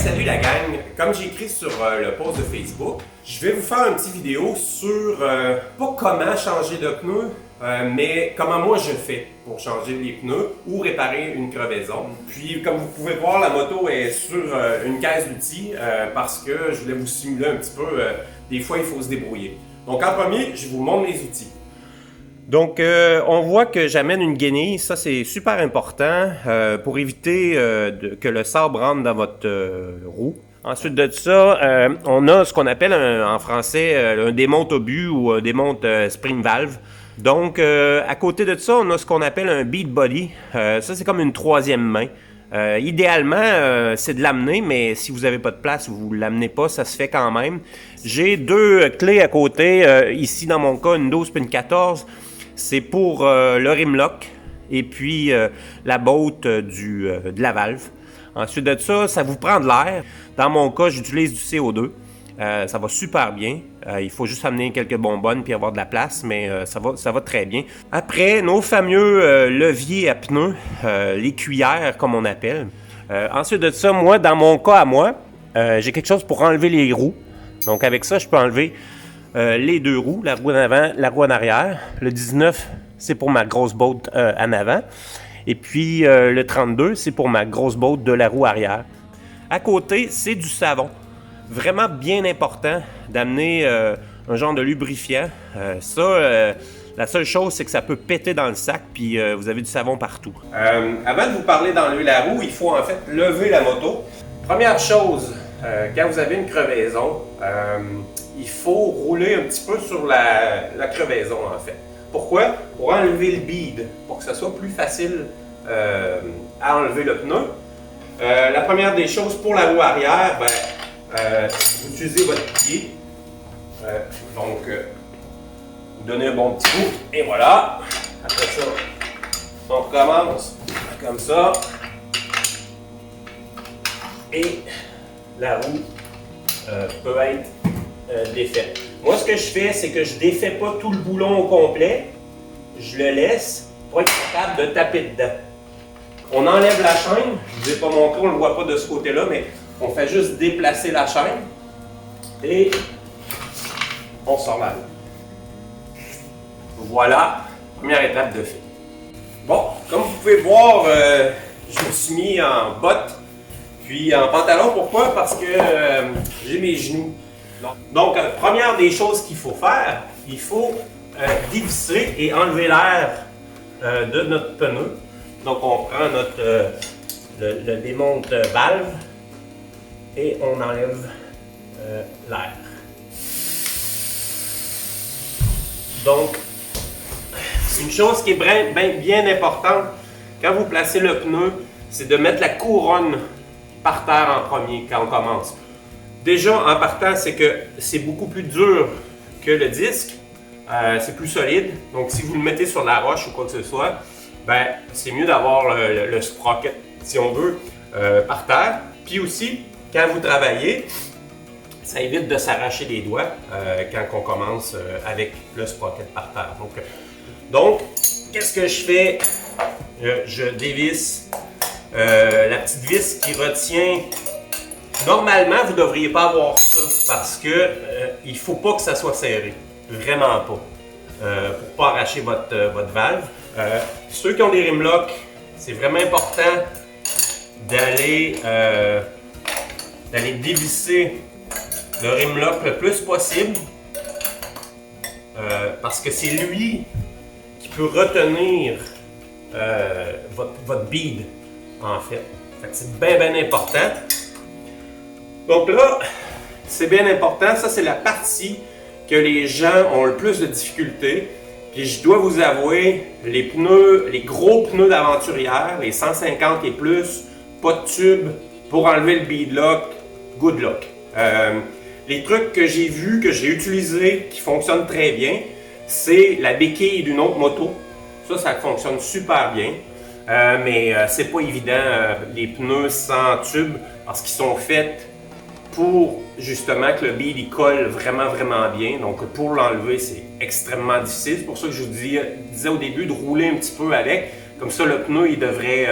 salut la gang! Comme j'ai écrit sur le post de Facebook, je vais vous faire une petite vidéo sur pas comment changer de pneus, mais comment moi je fais pour changer les pneus ou réparer une crevaison. Puis comme vous pouvez voir, la moto est sur une caisse d'outils parce que je voulais vous simuler un petit peu, des fois il faut se débrouiller. Donc en premier, je vous montre les outils. Donc, on voit que j'amène une guenille. Ça, c'est super important pour éviter que le sable rentre dans votre roue. Ensuite de ça, on a ce qu'on appelle en français un démonte obus ou un démonte spring valve. Donc, à côté de ça, on a ce qu'on appelle un bead body. Ça, c'est comme une troisième main. Idéalement, c'est de l'amener, mais si vous n'avez pas de place, vous ne l'amenez pas, ça se fait quand même. J'ai deux clés à côté. Ici, dans mon cas, une 12 et une 14. C'est pour le rimlock et puis la botte de la valve. Ensuite de ça, ça vous prend de l'air. Dans mon cas, j'utilise du CO2. Ça va super bien. Il faut juste amener quelques bonbonnes puis avoir de la place, mais ça va très bien. Après, nos fameux leviers à pneus, les cuillères comme on appelle. Ensuite de ça, moi, dans mon cas à moi, j'ai quelque chose pour enlever les roues. Donc avec ça, je peux enlever les deux roues, la roue en avant, la roue en arrière. Le 19, c'est pour ma grosse botte en avant. Et puis le 32, c'est pour ma grosse botte de la roue arrière. À côté, c'est du savon. Vraiment bien important d'amener un genre de lubrifiant. La seule chose, c'est que ça peut péter dans le sac, puis vous avez du savon partout. Avant de vous parler d'enlever la roue, il faut en fait lever la moto. Première chose, quand vous avez une crevaison, il faut rouler un petit peu sur la crevaison en fait. Pourquoi? Pour enlever le bead, pour que ça soit plus facile à enlever le pneu. La première des choses pour la roue arrière, vous utilisez votre pied. Vous donnez un bon petit coup et voilà. Après ça, on recommence comme ça. Et la roue peut être défaite. Moi, ce que je fais, c'est que je ne défais pas tout le boulon au complet. Je le laisse pour être capable de taper dedans. On enlève la chaîne. Je ne vous ai pas montré, on ne le voit pas de ce côté-là, mais on fait juste déplacer la chaîne et on sort la roue. Voilà, première étape de fait. Bon, comme vous pouvez voir, je me suis mis en bottes puis en pantalon. Pourquoi? Parce que j'ai mes genoux. Donc, première des choses qu'il faut faire, il faut dévisser et enlever l'air de notre pneu. Donc, on prend le démonte valve et on enlève l'air. Donc, une chose qui est bien importante quand vous placez le pneu, c'est de mettre la couronne par terre en premier quand on commence. Déjà, en partant, c'est que c'est beaucoup plus dur que le disque. C'est plus solide. Donc, si vous le mettez sur la roche ou quoi que ce soit, c'est mieux d'avoir le sprocket, si on veut, par terre. Puis aussi, quand vous travaillez, ça évite de s'arracher les doigts quand on commence avec le sprocket par terre. Donc qu'est-ce que je fais? Je dévisse la petite vis qui retient. Normalement, vous ne devriez pas avoir ça parce que il ne faut pas que ça soit serré. Vraiment pas. Pour ne pas arracher votre valve. Ceux qui ont des rimlocks, c'est vraiment important d'aller dévisser le rimlock le plus possible parce que c'est lui qui peut retenir votre bead en fait. C'est bien important. Donc là, c'est bien important. Ça, c'est la partie que les gens ont le plus de difficultés. Puis je dois vous avouer, les gros pneus d'aventurière, les 150 et plus, pas de tube pour enlever le beadlock, good luck. Les trucs que j'ai vus, que j'ai utilisés, qui fonctionnent très bien, c'est la béquille d'une autre moto. Ça fonctionne super bien. Mais c'est pas évident, les pneus sans tube, parce qu'ils sont faits pour justement que le bead il colle vraiment bien. Donc pour l'enlever, c'est extrêmement difficile. C'est pour ça que je vous disais au début de rouler un petit peu avec. Comme ça, le pneu il devrait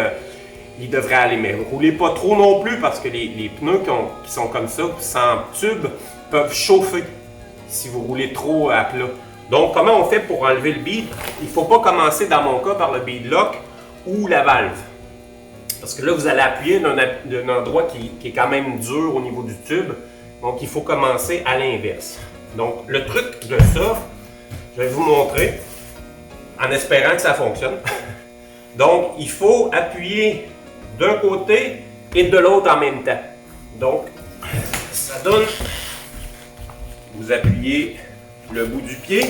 il devrait aller. Mais roulez pas trop non plus parce que les pneus qui sont comme ça, sans tube, peuvent chauffer si vous roulez trop à plat. Donc, comment on fait pour enlever le bead? Il ne faut pas commencer, dans mon cas, par le bead lock ou la valve. Parce que là, vous allez appuyer d'un endroit qui est quand même dur au niveau du tube. Donc, il faut commencer à l'inverse. Donc, le truc de ça, je vais vous montrer en espérant que ça fonctionne. Donc, il faut appuyer d'un côté et de l'autre en même temps. Donc, ça donne, vous appuyez le bout du pied,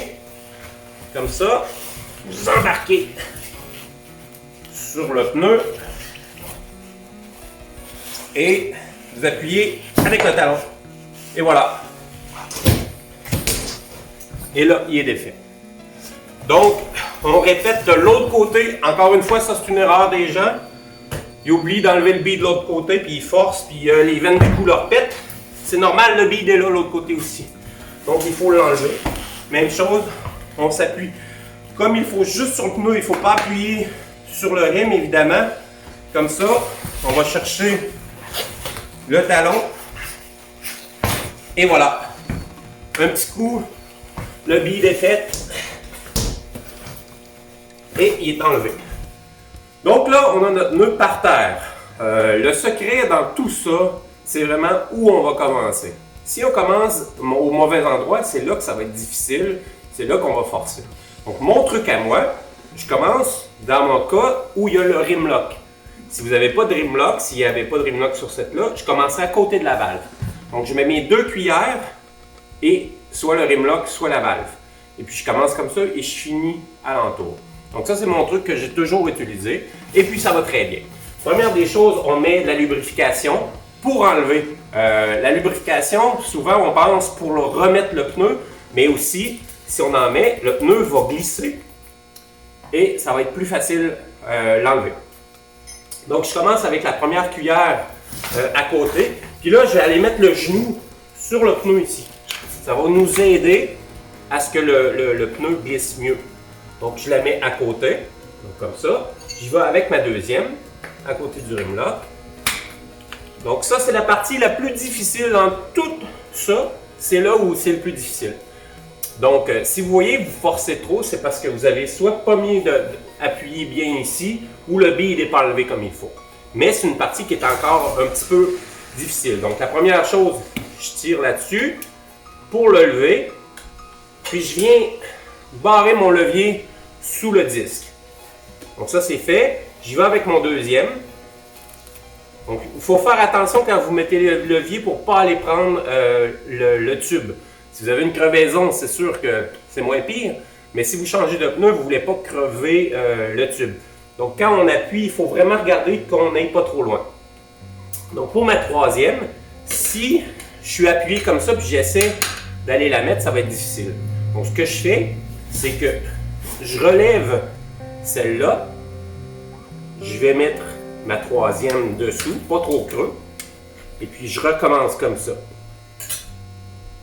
comme ça, vous embarquez sur le pneu et vous appuyez avec le talon. Et voilà. Et là, il est défait. Donc, on répète de l'autre côté. Encore une fois, ça c'est une erreur des gens. Ils oublient d'enlever le bead de l'autre côté, puis ils forcent, puis les veines du cou leur pètent. C'est normal, le bead est là de l'autre côté aussi. Donc, il faut l'enlever. Même chose, on s'appuie. Comme il faut juste sur le pneu, il ne faut pas appuyer sur le rim, évidemment. Comme ça, on va chercher le talon. Et voilà. Un petit coup, le bead est fait. Et il est enlevé. Donc là, on a notre nœud par terre. Le secret dans tout ça, c'est vraiment où on va commencer. Si on commence au mauvais endroit, c'est là que ça va être difficile, c'est là qu'on va forcer. Donc mon truc à moi, je commence dans mon cas où il y a le rim lock. Si vous n'avez pas de rim lock, s'il n'y avait pas de rim lock sur cette là, je commencerai à côté de la valve. Donc je mets mes 2 cuillères et soit le rim lock, soit la valve. Et puis je commence comme ça et je finis alentour. Donc ça, c'est mon truc que j'ai toujours utilisé. Et puis, ça va très bien. Première des choses, on met de la lubrification pour enlever. La lubrification, souvent, on pense pour remettre le pneu, mais aussi, si on en met, le pneu va glisser et ça va être plus facile l'enlever. Donc, je commence avec la première cuillère à côté. Puis là, je vais aller mettre le genou sur le pneu ici. Ça va nous aider à ce que le pneu glisse mieux. Donc, je la mets à côté, donc comme ça. J'y vais avec ma deuxième, à côté du rim lock. Donc, ça, c'est la partie la plus difficile dans tout ça. C'est là où c'est le plus difficile. Donc, si vous voyez, vous forcez trop, c'est parce que vous avez soit pas mis d'appuyer bien ici, ou le bead n'est pas enlevé comme il faut. Mais c'est une partie qui est encore un petit peu difficile. Donc, la première chose, je tire là-dessus pour le lever. Puis, je viens barrer mon levier sous le disque. Donc ça c'est fait. J'y vais avec mon deuxième. Donc il faut faire attention quand vous mettez le levier pour ne pas aller prendre le tube. Si vous avez une crevaison, c'est sûr que c'est moins pire. Mais si vous changez de pneu, vous ne voulez pas crever le tube. Donc quand on appuie, il faut vraiment regarder qu'on n'aille pas trop loin. Donc pour ma troisième, si je suis appuyé comme ça puis j'essaie d'aller la mettre, ça va être difficile. Donc ce que je fais, c'est que je relève celle-là, je vais mettre ma troisième dessous, pas trop creux, et puis je recommence comme ça.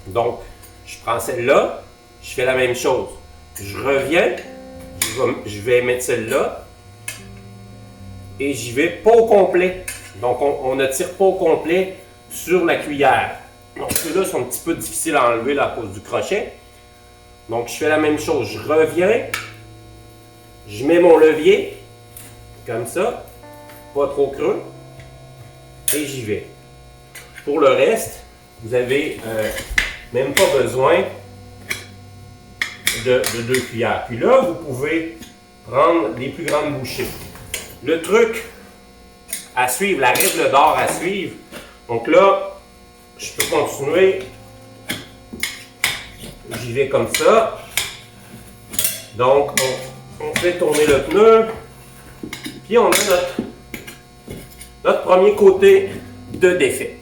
Donc, je prends celle-là, je fais la même chose. Je reviens, je vais mettre celle-là, et j'y vais pas au complet. Donc, on ne tire pas au complet sur la cuillère. Donc, ceux-là sont un petit peu difficiles à enlever là, à cause du crochet. Donc, je fais la même chose. Je reviens, je mets mon levier, comme ça, pas trop creux, et j'y vais. Pour le reste, vous n'avez même pas besoin de 2 cuillères. Puis là, vous pouvez prendre les plus grandes bouchées. Le truc à suivre, la règle d'or à suivre, donc là, je peux continuer. J'y vais comme ça. Donc, on fait tourner le pneu. Puis, on a notre premier côté de défait.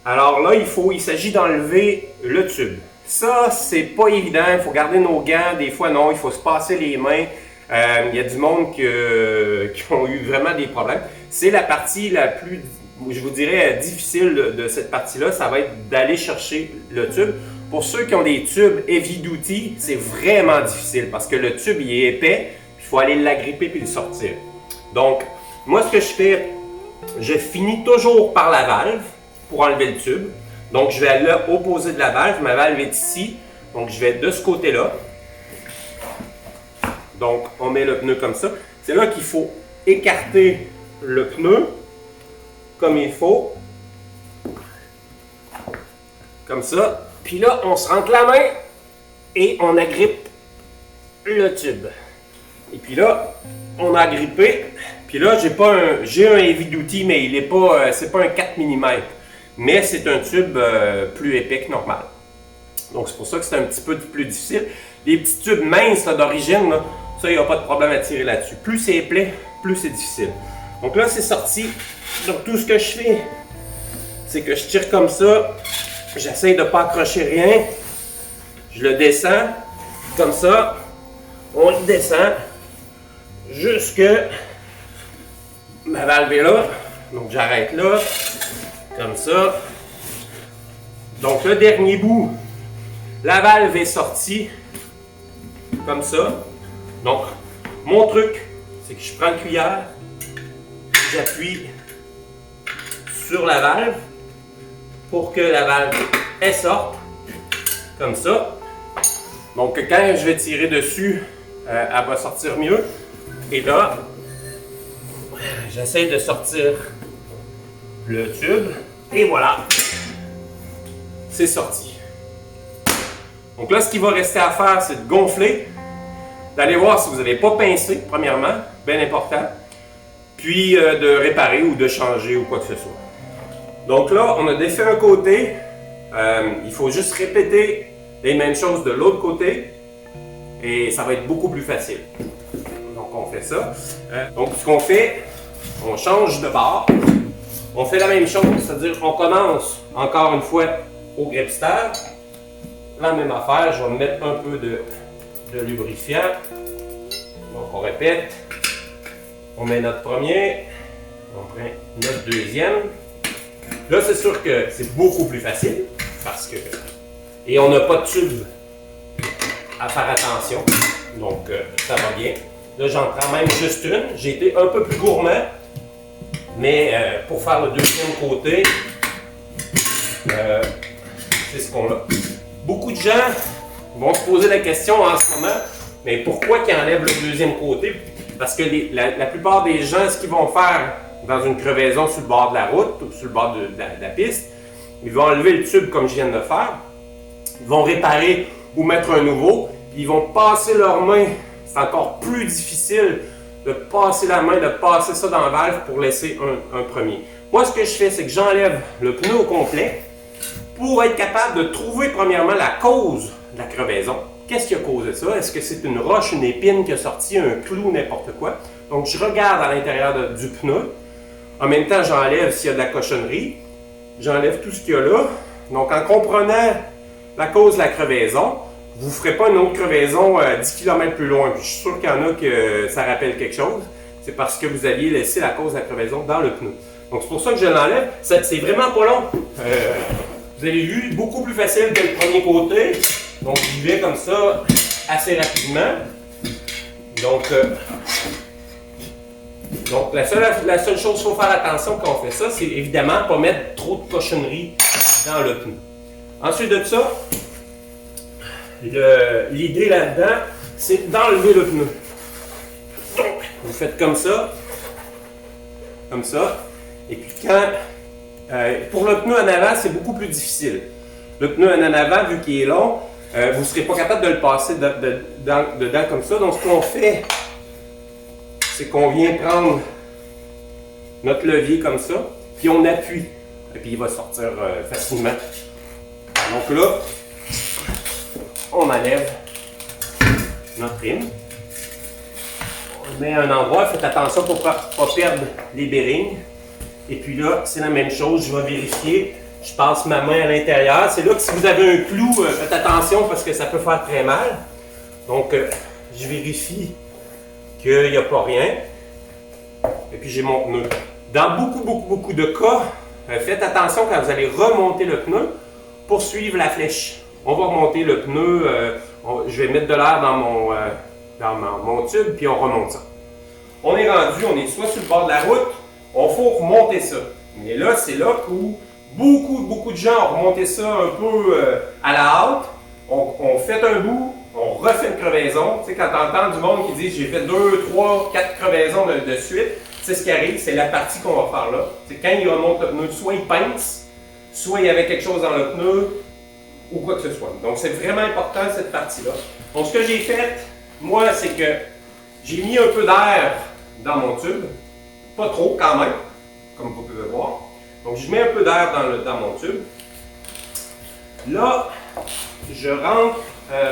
Alors là, il s'agit d'enlever le tube. Ça, c'est pas évident. Il faut garder nos gants. Des fois, non. Il faut se passer les mains. Il y a du monde qui ont eu vraiment des problèmes. C'est la partie la plus, je vous dirais, difficile de cette partie-là. Ça va être d'aller chercher le tube. Pour ceux qui ont des tubes heavy duty, c'est vraiment difficile parce que le tube il est épais, il faut aller l'agripper puis le sortir. Donc, moi ce que je fais je finis toujours par la valve pour enlever le tube. Donc, je vais aller à l'opposé de la valve. Ma valve est ici. Donc, je vais de ce côté-là. Donc, on met le pneu comme ça. C'est là qu'il faut écarter le pneu comme il faut. Comme ça. Puis là, on se rentre la main et on agrippe le tube. Et puis là, on a agrippé. Puis là, j'ai un heavy duty, mais il est pas, c'est pas un 4 mm. Mais c'est un tube plus épais que normal. Donc c'est pour ça que c'est un petit peu plus difficile. Les petits tubes minces d'origine, ça, il n'y a pas de problème à tirer là-dessus. Plus c'est épais, plus c'est difficile. Donc là, c'est sorti. Donc tout ce que je fais, c'est que je tire comme ça. J'essaie de ne pas accrocher rien. Je le descends comme ça. On le descend jusque ma valve est là. Donc j'arrête là. Comme ça. Donc le dernier bout, la valve est sortie. Comme ça. Donc mon truc, c'est que je prends une cuillère. J'appuie sur la valve pour que la valve elle sorte. Comme ça. Donc quand je vais tirer dessus, elle va sortir mieux. Et là, j'essaie de sortir le tube. Et voilà. C'est sorti. Donc là, ce qu'il va rester à faire, c'est de gonfler. D'aller voir si vous n'avez pas pincé, premièrement. Bien important. Puis de réparer ou de changer ou quoi que ce soit. Donc là, on a défait un côté. Il faut juste répéter les mêmes choses de l'autre côté et ça va être beaucoup plus facile. Donc on fait ça. Donc ce qu'on fait, on change de bord. On fait la même chose, c'est-à-dire qu'on commence encore une fois au gripster. La même affaire, je vais mettre un peu de lubrifiant. Donc on répète. On met notre premier. On prend notre deuxième. Là c'est sûr que c'est beaucoup plus facile parce que et on n'a pas de tube à faire attention. Donc, ça va bien. Là, j'en prends même juste une. J'ai été un peu plus gourmand. Mais pour faire le deuxième côté, c'est ce qu'on a. Beaucoup de gens vont se poser la question en ce moment, mais pourquoi qu'ils enlèvent le deuxième côté? Parce que la plupart des gens, ce qu'ils vont faire dans une crevaison sur le bord de la route ou sur le bord de la piste, ils vont enlever le tube comme je viens de le faire. Ils vont réparer ou mettre un nouveau, puis ils vont passer leur main. C'est encore plus difficile de passer la main, de passer ça dans la valve pour laisser un premier. Moi, ce que je fais, c'est que j'enlève le pneu au complet pour être capable de trouver premièrement la cause de la crevaison. Qu'est-ce qui a causé ça? Est-ce que c'est une roche, une épine qui a sorti, un clou, n'importe quoi? Donc, je regarde à l'intérieur du pneu. En même temps, j'enlève s'il y a de la cochonnerie. J'enlève tout ce qu'il y a là. Donc, en comprenant la cause de la crevaison, vous ne ferez pas une autre crevaison 10 km plus loin. Puis je suis sûr qu'il y en a que ça rappelle quelque chose. C'est parce que vous aviez laissé la cause de la crevaison dans le pneu. Donc c'est pour ça que je l'enlève. C'est vraiment pas long. Vous avez vu, beaucoup plus facile que le premier côté. Donc j'y vais comme ça assez rapidement. Donc la seule chose qu'il faut faire attention quand on fait ça, c'est évidemment ne pas mettre trop de cochonnerie dans le pneu. Ensuite de ça, l'idée là-dedans, c'est d'enlever le pneu. Donc, vous faites comme ça, et puis quand, pour le pneu en avant, c'est beaucoup plus difficile. Le pneu en avant, vu qu'il est long, vous ne serez pas capable de le passer dedans comme ça. Donc, ce qu'on fait, c'est qu'on vient prendre notre levier comme ça, puis on appuie, et puis il va sortir facilement. Donc là, on enlève notre rime. On le met à un endroit, faites attention pour ne pas perdre les bearings. Et puis là, c'est la même chose, je vais vérifier. Je passe ma main à l'intérieur. C'est là que si vous avez un clou, faites attention parce que ça peut faire très mal. Donc, je vérifie qu'il n'y a pas rien. Et puis j'ai mon pneu. Dans beaucoup de cas, faites attention quand vous allez remonter le pneu pour suivre la flèche. On va remonter le pneu, je vais mettre de l'air dans mon tube, puis on remonte ça. On est rendu, on est soit sur le bord de la route, on faut remonter ça. Mais là, c'est là où beaucoup de gens ont remonté ça un peu à la hâte. On fait un bout, on refait une crevaison. Tu sais, quand tu entends du monde qui dit j'ai fait 2, 3, 4 crevaisons de suite, c'est ce qui arrive, c'est la partie qu'on va faire là. C'est quand il remonte le pneu, soit il pince, soit il y avait quelque chose dans le pneu, ou quoi que ce soit. Donc c'est vraiment important cette partie-là. Donc ce que j'ai fait, moi, c'est que j'ai mis un peu d'air dans mon tube. Pas trop quand même, comme vous pouvez voir. Donc je mets un peu d'air dans mon tube. Là, je rentre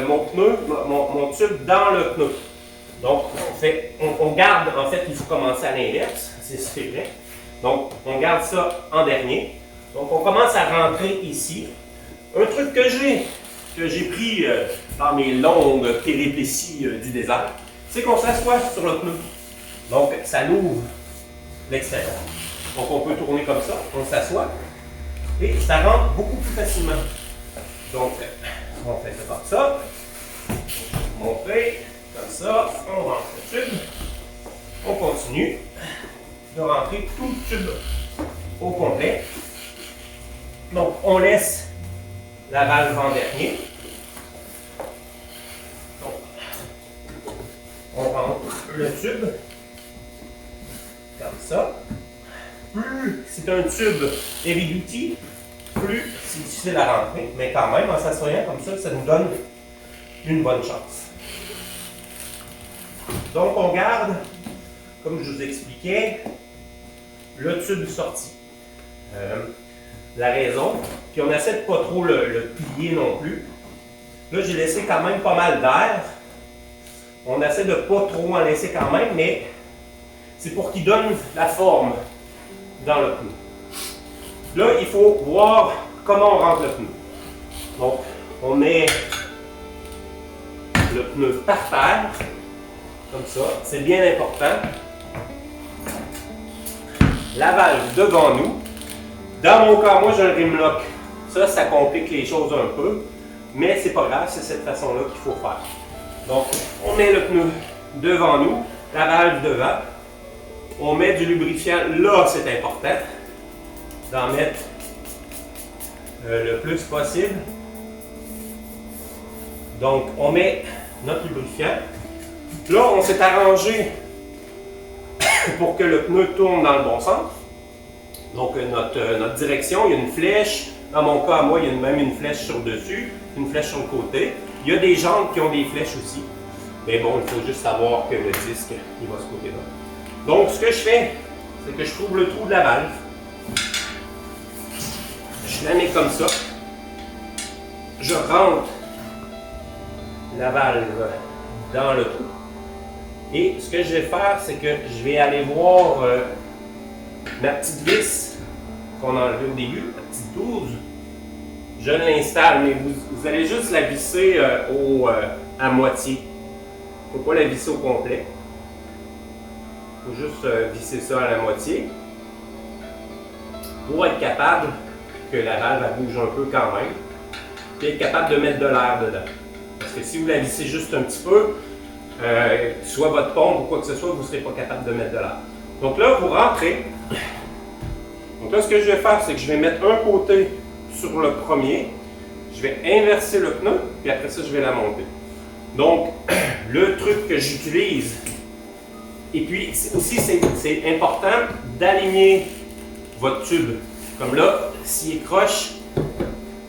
mon tube dans le pneu. Donc on garde, en fait, il faut commencer à l'inverse, c'est vrai. Donc on garde ça en dernier. Donc on commence à rentrer ici. Un truc que j'ai pris dans mes longues péripéties du désert, c'est qu'on s'assoit sur le pneu. Donc ça ouvre l'extérieur. Donc on peut tourner comme ça, on s'assoit et ça rentre beaucoup plus facilement. Donc on fait ça comme ça, on fait comme ça, on rentre le tube, on continue de rentrer tout le tube au complet. Donc on laisse la valve en dernier. Donc, on rentre le tube comme ça. Plus c'est un tube heavy duty, plus c'est difficile à rentrer, mais quand même, en s'assoyant comme ça nous donne une bonne chance. Donc, on garde, comme je vous expliquais, le tube sorti. La raison, puis on essaie de pas trop le plier non plus. Là, j'ai laissé quand même pas mal d'air. On essaie de pas trop en laisser quand même, mais c'est pour qu'il donne la forme dans le pneu. Là, il faut voir comment on rentre le pneu. Donc, on met le pneu par terre, comme ça. C'est bien important. La valve devant nous. Dans mon cas, moi, j'ai un rimlock. Ça complique les choses un peu, mais c'est pas grave, c'est cette façon-là qu'il faut faire. Donc, on met le pneu devant nous, la valve devant. On met du lubrifiant, là, c'est important d'en mettre le plus possible. Donc, on met notre lubrifiant. Là, on s'est arrangé pour que le pneu tourne dans le bon sens. Donc, notre direction, il y a une flèche. Dans mon cas, moi, il y a même une flèche sur le dessus, une flèche sur le côté. Il y a des jantes qui ont des flèches aussi. Mais bon, il faut juste savoir que le disque, il va ce côté-là. Donc, ce que je fais, c'est que je trouve le trou de la valve. Je la mets comme ça. Je rentre la valve dans le trou. Et ce que je vais faire, c'est que je vais aller voir ma petite vis qu'on a enlevée au début, la petite 12. Je l'installe, mais vous allez juste la visser à moitié. Il ne faut pas la visser au complet. Il faut juste visser ça à la moitié pour être capable que la valve elle bouge un peu quand même, et être capable de mettre de l'air dedans. Parce que si vous la vissez juste un petit peu, soit votre pompe ou quoi que ce soit, vous ne serez pas capable de mettre de l'air. Donc là, vous rentrez. Donc là, ce que je vais faire, c'est que je vais mettre un côté sur le premier, je vais inverser le pneu, puis après ça, je vais la monter. Donc, le truc que j'utilise, et puis aussi, c'est important d'aligner votre tube. Comme là, s'il est croche,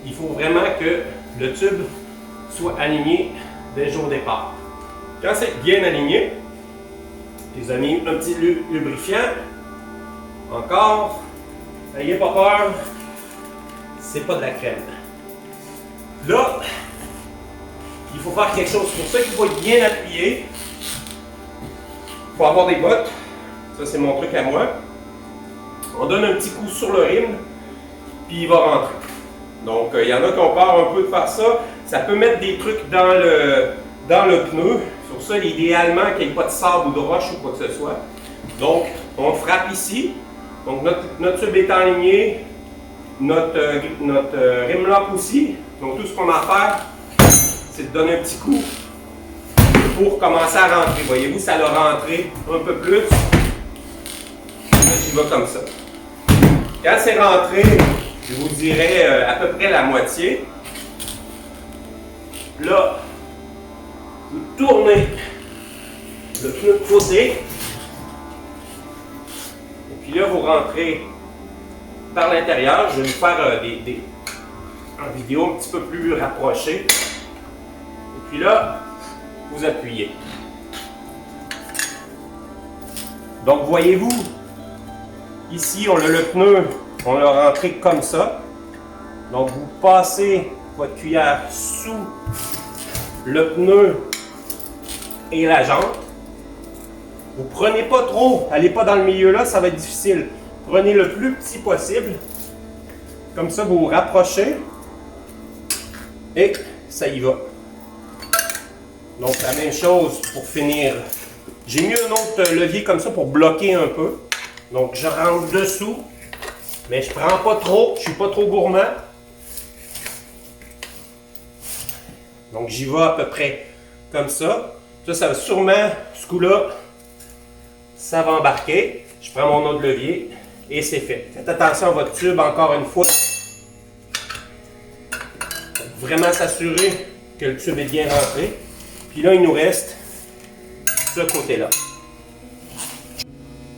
il faut vraiment que le tube soit aligné déjà au départ. Quand c'est bien aligné, les amis, un petit lubrifiant, encore, n'ayez pas peur, c'est pas de la crème. Là, il faut faire quelque chose. Pour ça qu'il faut être bien appuyé. Il faut avoir des bottes. Ça, c'est mon truc à moi. On donne un petit coup sur le rim, puis il va rentrer. Donc, il y en a qui ont peur un peu de faire ça. Ça peut mettre des trucs dans le pneu. Sur ça, idéalement, qu'il n'y ait pas de sable ou de roche ou quoi que ce soit. Donc, on frappe ici. Donc, notre tube est aligné. Notre rimlock aussi. Donc, tout ce qu'on a à faire, c'est de donner un petit coup pour commencer à rentrer. Voyez-vous, ça l'a rentré un peu plus. j'y vais comme ça. Quand c'est rentré, je vous dirais à peu près la moitié. Là, vous tournez le pneu de côté. Et puis là, vous rentrez par l'intérieur. Je vais vous faire une vidéo un petit peu plus rapprochée. Et puis là, vous appuyez. Donc, voyez-vous, ici, on a le pneu, on l'a rentré comme ça. Donc, vous passez votre cuillère sous le pneu et la jante. Vous prenez pas trop, allez pas dans le milieu là, ça va être difficile. Prenez le plus petit possible. Comme ça, vous vous rapprochez et ça y va. Donc, la même chose pour finir. J'ai mis un autre levier comme ça pour bloquer un peu. Donc, je rentre dessous, mais je prends pas trop, je suis pas trop gourmand. Donc, j'y vais à peu près comme ça. Ça va sûrement, ce coup-là, ça va embarquer. Je prends mon autre levier et c'est fait. Faites attention à votre tube encore une fois. Pour vraiment s'assurer que le tube est bien rentré. Puis là, il nous reste ce côté-là.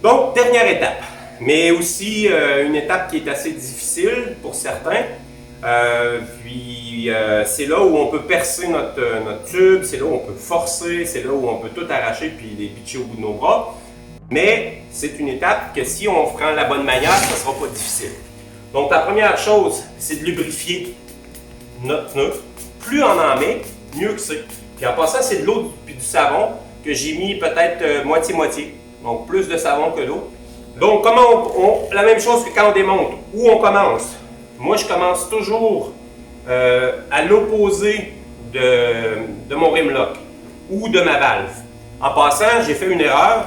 Donc, dernière étape, mais aussi une étape qui est assez difficile pour certains. C'est là où on peut percer notre tube, c'est là où on peut forcer, c'est là où on peut tout arracher puis les pitcher au bout de nos bras. Mais c'est une étape que si on prend la bonne manière, ça ne sera pas difficile. Donc, la première chose, c'est de lubrifier notre pneu. Plus on en met, mieux que c'est. Puis en passant, c'est de l'eau puis du savon que j'ai mis peut-être moitié-moitié. Donc, plus de savon que d'eau. Donc, la même chose que quand on démonte. Où on commence? Moi, je commence toujours à l'opposé de mon rimlock ou de ma valve. En passant, j'ai fait une erreur.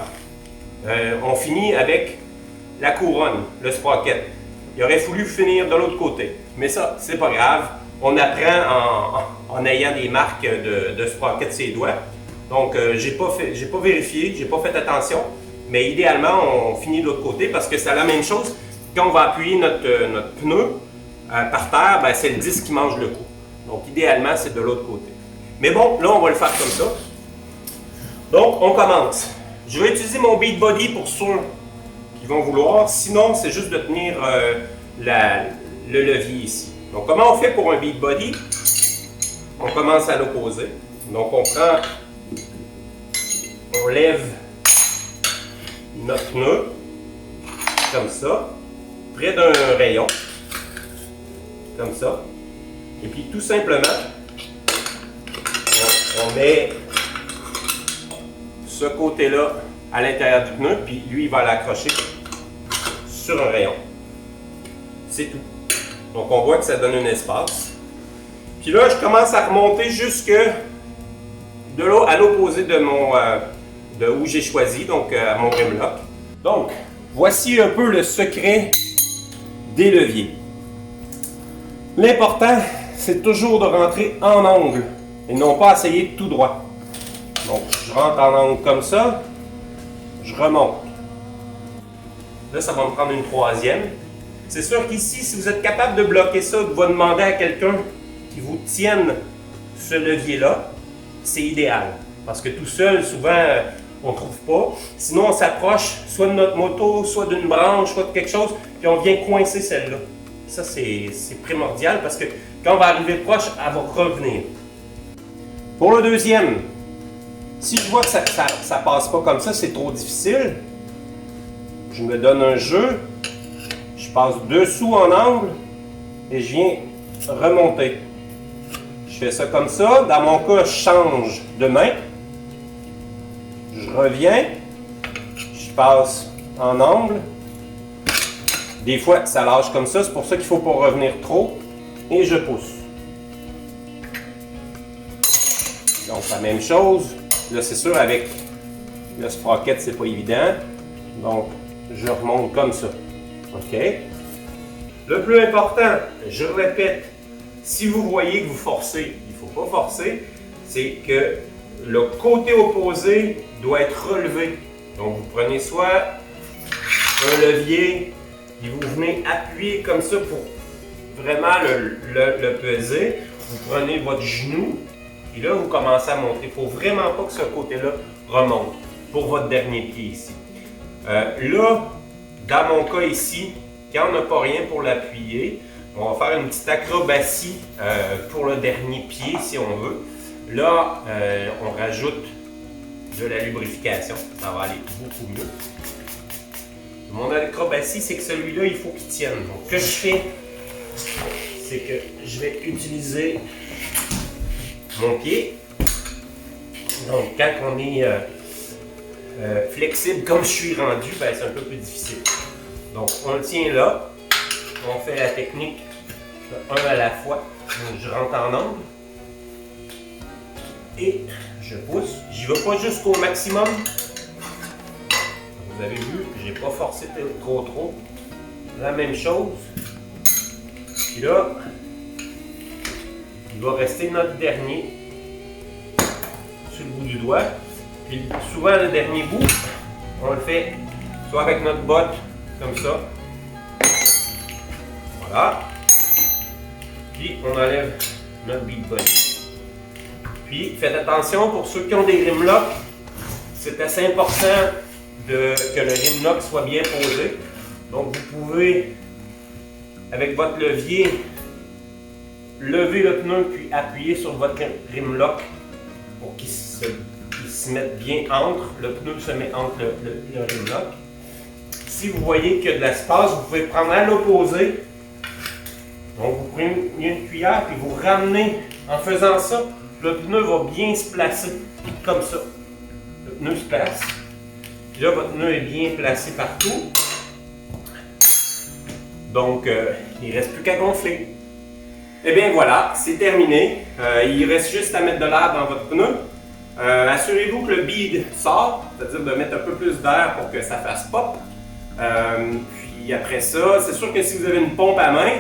On finit avec la couronne, le sprocket. Il aurait fallu finir de l'autre côté. Mais ça, c'est pas grave. On apprend en ayant des marques de sprocket sur les doigts. Donc, j'ai pas vérifié, j'ai pas fait attention. Mais idéalement, on finit de l'autre côté parce que c'est la même chose. Quand on va appuyer notre pneu par terre, ben, c'est le disque qui mange le coup. Donc, idéalement, c'est de l'autre côté. Mais bon, là, on va le faire comme ça. Donc, on commence. Je vais utiliser mon bead body pour ceux qui vont vouloir. Sinon, c'est juste de tenir le levier ici. Donc, comment on fait pour un bead body? On commence à l'opposé. Donc, on lève notre pneu, comme ça, près d'un rayon, comme ça. Et puis, tout simplement, on met ce côté-là à l'intérieur du pneu, puis lui, il va l'accrocher sur un rayon. C'est tout. Donc, on voit que ça donne un espace. Puis là, je commence à remonter jusque de là à l'opposé de où j'ai choisi, donc à mon rimlock. Donc, voici un peu le secret des leviers. L'important, c'est toujours de rentrer en angle et non pas essayer tout droit. Donc, je rentre en angle comme ça, je remonte. Là, ça va me prendre une troisième. C'est sûr qu'ici, si vous êtes capable de bloquer ça, vous allez demander à quelqu'un qui vous tienne ce levier-là, c'est idéal. Parce que tout seul, souvent, on ne trouve pas. Sinon, on s'approche soit de notre moto, soit d'une branche, soit de quelque chose, puis on vient coincer celle-là. Ça, c'est primordial parce que quand on va arriver proche, elle va revenir. Pour le deuxième, si je vois que ça ne passe pas comme ça, c'est trop difficile, je me donne un jeu, je passe dessous en angle et je viens remonter. Je fais ça comme ça. Dans mon cas, je change de main. Je reviens. Je passe en angle. Des fois, ça lâche comme ça. C'est pour ça qu'il ne faut pas revenir trop. Et je pousse. Donc, la même chose. Là, c'est sûr, avec le sprocket, c'est pas évident. Donc, je remonte comme ça. OK? Le plus important, je répète, si vous voyez que vous forcez, il ne faut pas forcer, c'est que le côté opposé doit être relevé. Donc, vous prenez soit un levier, et vous venez appuyer comme ça pour vraiment le peser. Vous prenez votre genou et là vous commencez à monter. Il ne faut vraiment pas que ce côté-là remonte pour votre dernier pied ici. Là, dans mon cas ici, quand on n'a pas rien pour l'appuyer, on va faire une petite acrobatie pour le dernier pied si on veut. Là, on rajoute de la lubrification. Ça va aller beaucoup mieux. Mon acrobatie, c'est que celui-là, il faut qu'il tienne. Donc, ce que je fais, c'est que je vais utiliser mon pied. Donc, quand on est flexible comme je suis rendu, ben, c'est un peu plus difficile. Donc, on le tient là. On fait la technique un à la fois. Donc, je rentre en angle. Et je pousse. J'y vais pas jusqu'au maximum. Vous avez vu, j'ai pas forcé trop. La même chose. Puis là, il va rester notre dernier sur le bout du doigt. Puis souvent le dernier bout, on le fait soit avec notre botte, comme ça. Voilà. Puis on enlève notre bead body. Puis faites attention pour ceux qui ont des rimlocks, c'est assez important que le rimlock soit bien posé. Donc vous pouvez, avec votre levier, lever le pneu puis appuyer sur votre rimlock pour qu'il se mette bien entre. Le pneu se met entre le rimlock. Si vous voyez qu'il y a de l'espace, vous pouvez prendre à l'opposé. Donc vous prenez une cuillère et vous ramenez. En faisant ça, le pneu va bien se placer, comme ça. Le pneu se place. Puis là, votre pneu est bien placé partout. Donc, il ne reste plus qu'à gonfler. Et bien voilà, c'est terminé. Il reste juste à mettre de l'air dans votre pneu. Assurez-vous que le bead sort, c'est-à-dire de mettre un peu plus d'air pour que ça fasse pop. Puis après ça, c'est sûr que si vous avez une pompe à main,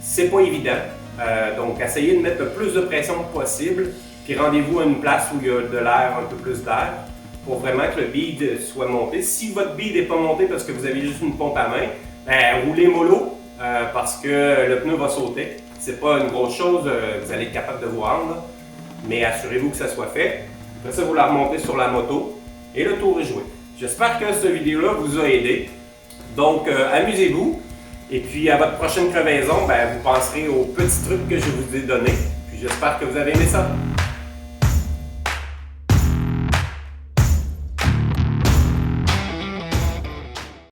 c'est pas évident. Donc, essayez de mettre le plus de pression possible. Puis rendez-vous à une place où il y a de l'air, un peu plus d'air, pour vraiment que le bead soit monté. Si votre bead n'est pas monté parce que vous avez juste une pompe à main, ben, roulez mollo parce que le pneu va sauter. C'est pas une grosse chose, vous allez être capable de vous rendre, mais assurez-vous que ça soit fait. Après ça, vous la remontez sur la moto et le tour est joué. J'espère que cette vidéo-là vous a aidé. Donc, amusez-vous. Et puis, à votre prochaine crevaison, ben, vous penserez aux petits trucs que je vous ai donnés. Puis, j'espère que vous avez aimé ça.